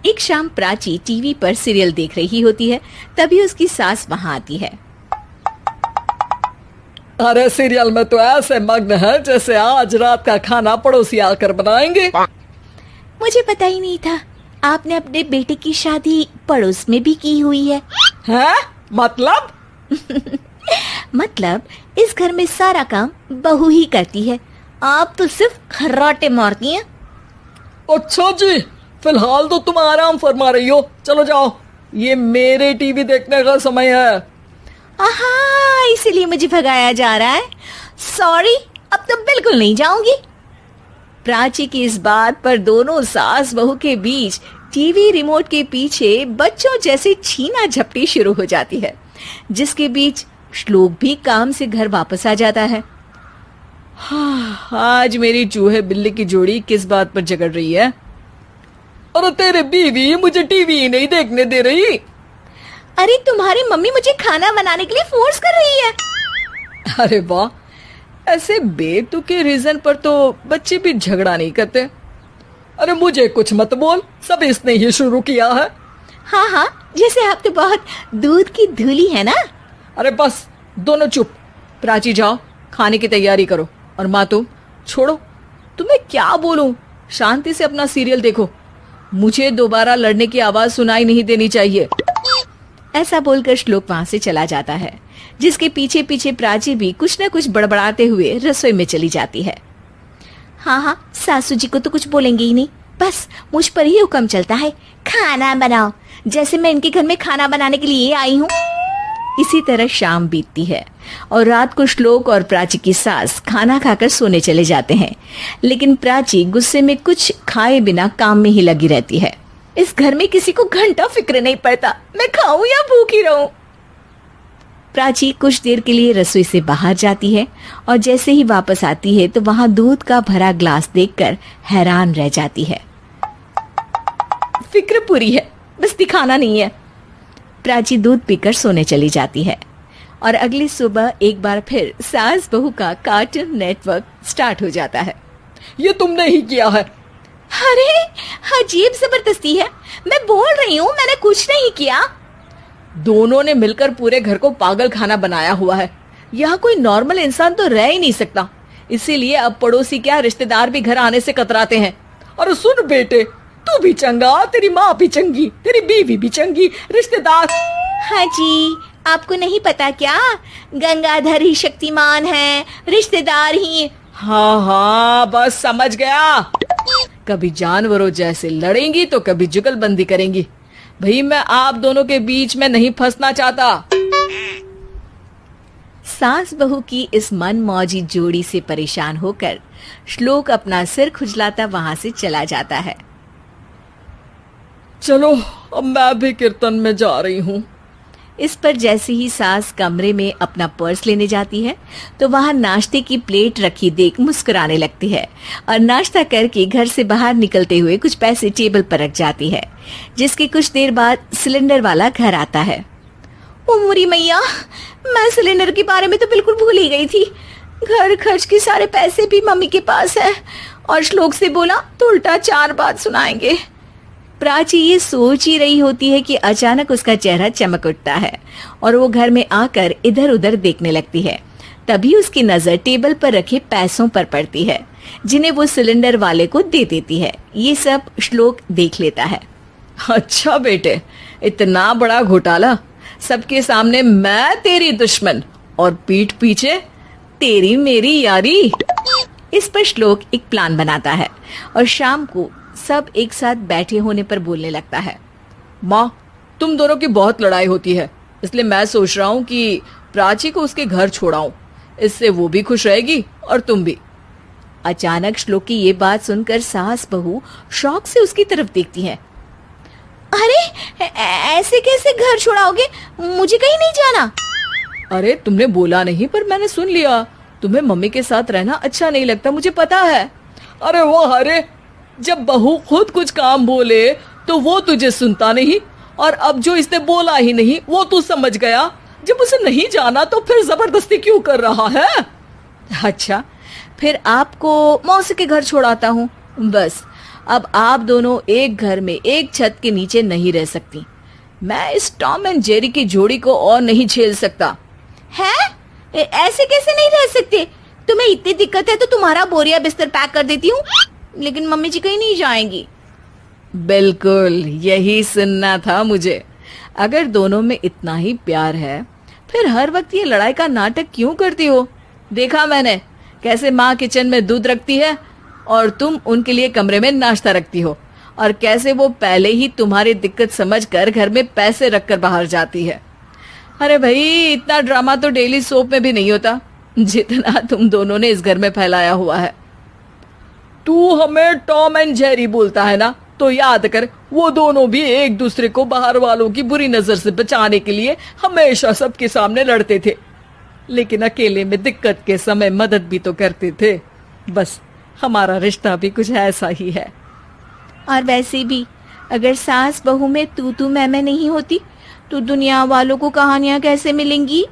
एक शाम प्राची टीवी पर सीरियल देख रही होती है। तभी उसकी सास वहाँ आती है। अरे सीरियल में तो ऐसे मग्न है जैसे आज रात का खाना पड़ोसी आकर बनाएंगे। मुझे पता ही नहीं था आपने अपने बेटे की शादी पड़ोस में भी की हुई है। हैं? मतलब? मतलब इस घर में सारा काम बहू ही करती है, आप तो सिर्फ खर्राटे मारती हैं। अच्छा जी, फिलहाल तो तुम आराम फरमा रही हो, चलो जाओ, ये मेरे टीवी देखने का समय है। आहा, इसीलिए मुझे भगाया जा रहा है। सॉरी, अब तो बिल्कुल नहीं जाऊंगी। प्राची की इस बात पर दोनों सास बहू के बीच टीवी रिमोट के पीछे बच्चों जैसे छीना झपटी शुरू हो जाती है, जिसके बीच श्लोक भी काम से घर वापस आ जाता है। आज मेरी चूहे बिल्ली की जोड़ी किस बात पर झगड़ रही है? अरे तेरे बीवी मुझे टीवी ही नहीं देखने दे रही। अरे तुम्हारी मम्मी मुझे खाना बनाने के लिए फोर्स कर रही है। अरे वाह, ऐसे बेतुके रीजन पर तो बच्चे भी झगड़ा नहीं करते। अरे मुझे कुछ मत बोल, सब इसने ही शुरू किया है। हाँ हाँ, जैसे आप तो बहुत दूध की धूली है ना। अरे बस दोनों चुप। प्राची जाओ, खाने की तैयारी करो। और माँ तुम छोड़ो, तुम्हें क्या बोलूं, शांति से अपना सीरियल देखो, मुझे दोबारा लड़ने की आवाज सुनाई नहीं देनी चाहिए। ऐसा बोलकर श्लोक वहां से चला जाता है, जिसके पीछे पीछे प्राची भी कुछ न कुछ बड़बड़ाते हुए रसोई में चली जाती है। हाँ हाँ, सासू जी को तो कुछ बोलेंगे ही नहीं, बस मुझ पर ही हुक्म चलता है, खाना बनाओ, जैसे मैं इनके घर में खाना बनाने के लिए आई हूँ। इसी तरह शाम बीतती है और रात को श्लोक और प्राची की सास खाना खाकर सोने चले जाते हैं, लेकिन प्राची गुस्से में कुछ खाए बिना काम में ही लगी रहती है। इस घर में किसी को घंटा फिक्र नहीं पड़ता, मैं खाऊं या भूखी रहूं। प्राची कुछ देर के लिए रसोई से बाहर जाती है और जैसे ही वापस आती है तो वहां दूध का भरा ग्लास देखकर हैरान रह जाती है। फिक्र पूरी है, बस दिखाना नहीं है। प्राची दूध पीकर सोने चली जाती है और अगली सुबह एक बार फिर सास बहू का कार्टून नेटवर्क स्टार्ट हो जाता है। ये तुमने ही किया है। अरे अजीब जबरदस्ती है, मैं बोल रही हूँ मैंने कुछ नहीं किया। दोनों ने मिलकर पूरे घर को पागल खाना बनाया हुआ है। यहाँ कोई नॉर्मल इंसान तो रह ही नहीं सकता, इसीलिए अब पड़ोसी क्या रिश्तेदार भी घर आने से कतराते हैं। और सुन बेटे, तू भी चंगा, तेरी माँ भी चंगी, तेरी बीवी भी चंगी, रिश्तेदार। हाँ जी, आपको नहीं पता क्या, गंगाधर ही शक्तिमान है, रिश्तेदार ही। हाँ हाँ, बस समझ गया। कभी जानवरों जैसे लड़ेंगी तो कभी जुगलबंदी करेंगी। भाई मैं आप दोनों के बीच में नहीं फंसना चाहता। सास बहू की इस मनमौजी जोड़ी से परेशान होकर श्लोक अपना सिर खुजलाता वहां से चला जाता है। चलो अब मैं भी कीर्तन में जा रही हूँ। इस पर जैसे ही सास कमरे में अपना पर्स लेने जाती है तो वहां नाश्ते की प्लेट रखी देख मुस्कुराने लगती है और नाश्ता करके घर से बाहर निकलते हुए कुछ पैसे टेबल पर रख जाती है, जिसके कुछ देर बाद सिलेंडर वाला घर आता है। ओ मोरी मैया, मैं सिलेंडर के बारे में तो बिल्कुल भूल ही गई थी। घर खर्च के सारे पैसे भी मम्मी के पास है और श्लोक से बोला तो उल्टा 4 बात सुनाएंगे। प्राची ये सोच ही रही होती है कि अचानक उसका चेहरा चमक उठता है और वो घर में आकर इधर उधर देखने लगती है। तभी उसकी नजर टेबल पर रखे पैसों पर पड़ती है, जिन्हें वो सिलेंडर वाले को दे देती है। ये सब श्लोक देख लेता है। अच्छा बेटे, इतना बड़ा घोटाला, सबके सामने मैं तेरी दुश्मन और पीठ पीछे तेरी मेरी यारी। इस पर श्लोक एक प्लान बनाता है और शाम को सब एक साथ बैठे होने पर बोलने लगता है। माँ, तुम दोनों की बहुत लड़ाई होती है, इसलिए मैं सोच रहा हूँ कि प्राची को उसके घर छोड़ाऊं, इससे वो भी खुश रहेगी और तुम भी। अचानक श्लोक की ये बात सुनकर सास बहू शौक से उसकी तरफ देखती हैं। अरे ऐसे कैसे घर छोड़ाओगे, मुझे कहीं नहीं जाना। अरे तुमने बोला नहीं पर मैंने सुन लिया, तुम्हें मम्मी के साथ रहना अच्छा नहीं लगता, मुझे पता है। अरे वो, अरे जब बहू खुद कुछ काम बोले तो वो तुझे सुनता नहीं, और अब जो इसने बोला ही नहीं वो तू समझ गया। जब उसे नहीं जाना तो फिर जबरदस्ती क्यों कर रहा है? अच्छा, फिर आपको मौसी के घर छोड़ाता हूँ, बस अब आप दोनों एक घर में एक छत के नीचे नहीं रह सकती। मैं इस टॉम एंड जेरी की जोड़ी को और नहीं झेल सकता। है? ऐसे कैसे नहीं रह सकते? तुम्हें इतनी दिक्कत है तो तुम्हारा बोरिया बिस्तर पैक कर देती हूँ, लेकिन मम्मी जी कहीं नहीं जाएंगी। बिल्कुल यही सुनना था मुझे। अगर दोनों में इतना ही प्यार है फिर हर वक्त ये लड़ाई का नाटक क्यों करती हो? देखा मैंने कैसे माँ किचन में दूध रखती है और तुम उनके लिए कमरे में नाश्ता रखती हो, और कैसे वो पहले ही तुम्हारी दिक्कत समझकर घर में पैसे रखकर बाहर जाती है। अरे भाई, इतना ड्रामा तो डेली सोप में भी नहीं होता जितना तुम दोनों ने इस घर में फैलाया हुआ है। तू हमें टॉम एंड जेरी बोलता है ना, तो याद कर वो दोनों भी एक दूसरे को बाहर वालों की बुरी नजर से बचाने के लिए हमेशा सबके सामने लड़ते थे, लेकिन अकेले में दिक्कत के समय मदद भी तो करते थे। बस हमारा रिश्ता भी कुछ ऐसा ही है। और वैसे भी अगर सास बहू में तू मैं नहीं होती तो दुनिया वालों को कहानियां कैसे मिलेंगी?